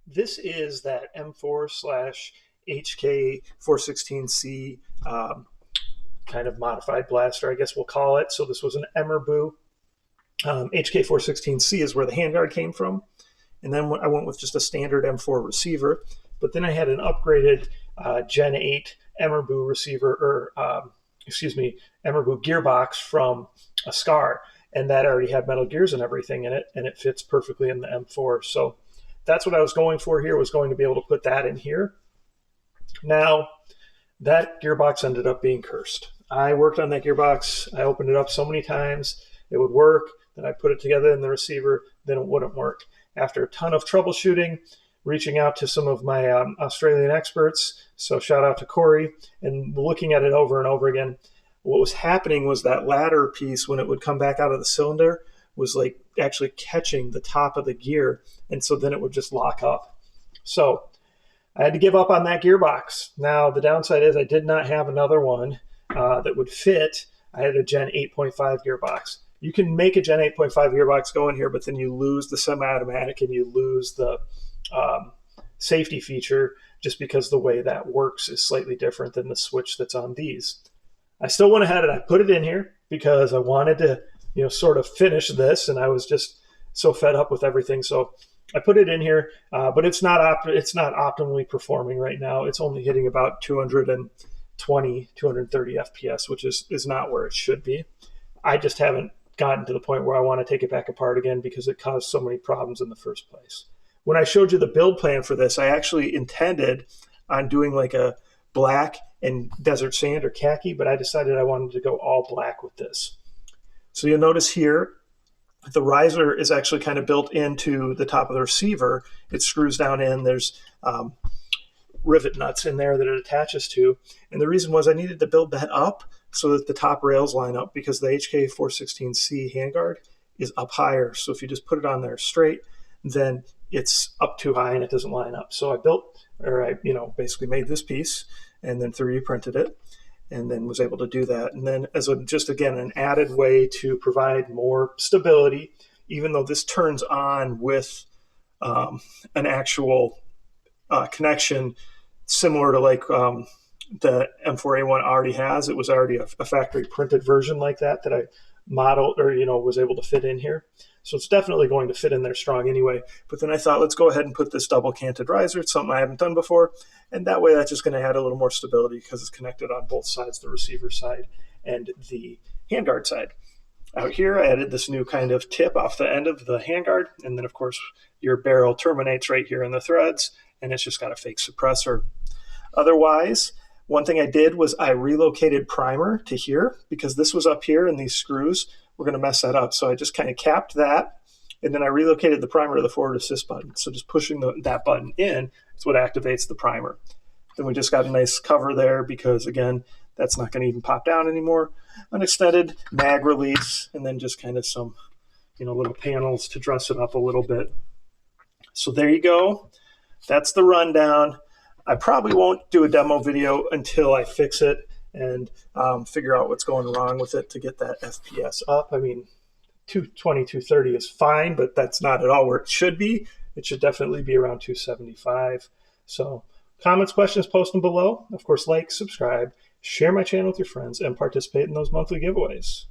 This is that M4-HK416C kind of modified blaster, I guess we'll call it. So this was an Emerboo. HK416C is where the handguard came from. And then I went with just a standard M4 receiver. But then I had an upgraded Gen 8 Emerboo receiver, or Emerboo gearbox from a Scar. And that already had metal gears and everything in it, and it fits perfectly in the M4. So that's what I was going for here, was going to be able to put that in here. Now, that gearbox ended up being cursed. I worked on that gearbox. I opened it up so many times. It would work. Then I put it together in the receiver. Then it wouldn't work. After a ton of troubleshooting, reaching out to some of my Australian experts, so shout out to Corey, and looking at it over and over again, what was happening was that ladder piece, when it would come back out of the cylinder, was like actually catching the top of the gear, and so then it would just lock up. So I had to give up on that gearbox. Now, the downside is I did not have another one that would fit. I had a Gen 8.5 gearbox. You can make a Gen 8.5 gearbox go in here, but then you lose the semi-automatic and you lose the safety feature, just because the way that works is slightly different than the switch that's on these. I still went ahead and I put it in here because I wanted to, sort of finish this, and I was just so fed up with everything. So I put it in here, but it's not optimally performing right now. It's only hitting about 220, 230 FPS, which is not where it should be. I just haven't gotten to the point where I want to take it back apart again because it caused so many problems in the first place. When I showed you the build plan for this, I actually intended on doing like a black and desert sand or khaki, but I decided I wanted to go all black with this. So you'll notice here, the riser is actually kind of built into the top of the receiver. It screws down in. There's rivet nuts in there that it attaches to. And the reason was I needed to build that up so that the top rails line up, because the HK416C handguard is up higher. So if you just put it on there straight, then it's up too high and it doesn't line up. So I basically made this piece and then 3D printed it, and then was able to do that. And then as an added way to provide more stability, even though this turns on with an actual connection similar to like the M4A1 already has. It was already a factory printed version like that I modeled, or was able to fit in here. So it's definitely going to fit in there strong anyway. But then I thought, let's go ahead and put this double canted riser. It's something I haven't done before. And that way that's just going to add a little more stability because it's connected on both sides, the receiver side and the handguard side. Out here, I added this new kind of tip off the end of the handguard. And then, of course, your barrel terminates right here in the threads, and it's just got a fake suppressor. Otherwise, one thing I did was I relocated primer to here because this was up here and these screws were going to mess that up. So I just kind of capped that, and then I relocated the primer to the forward assist button. So just pushing that button in is what activates the primer. Then we just got a nice cover there because, again, that's not going to even pop down anymore. An extended mag release, and then just kind of some little panels to dress it up a little bit. So there you go. That's the rundown. I probably won't do a demo video until I fix it and figure out what's going wrong with it to get that FPS up. I mean, 220, 230 is fine, but that's not at all where it should be. It should definitely be around 275. So comments, questions, post them below. Of course, like, subscribe, share my channel with your friends, and participate in those monthly giveaways.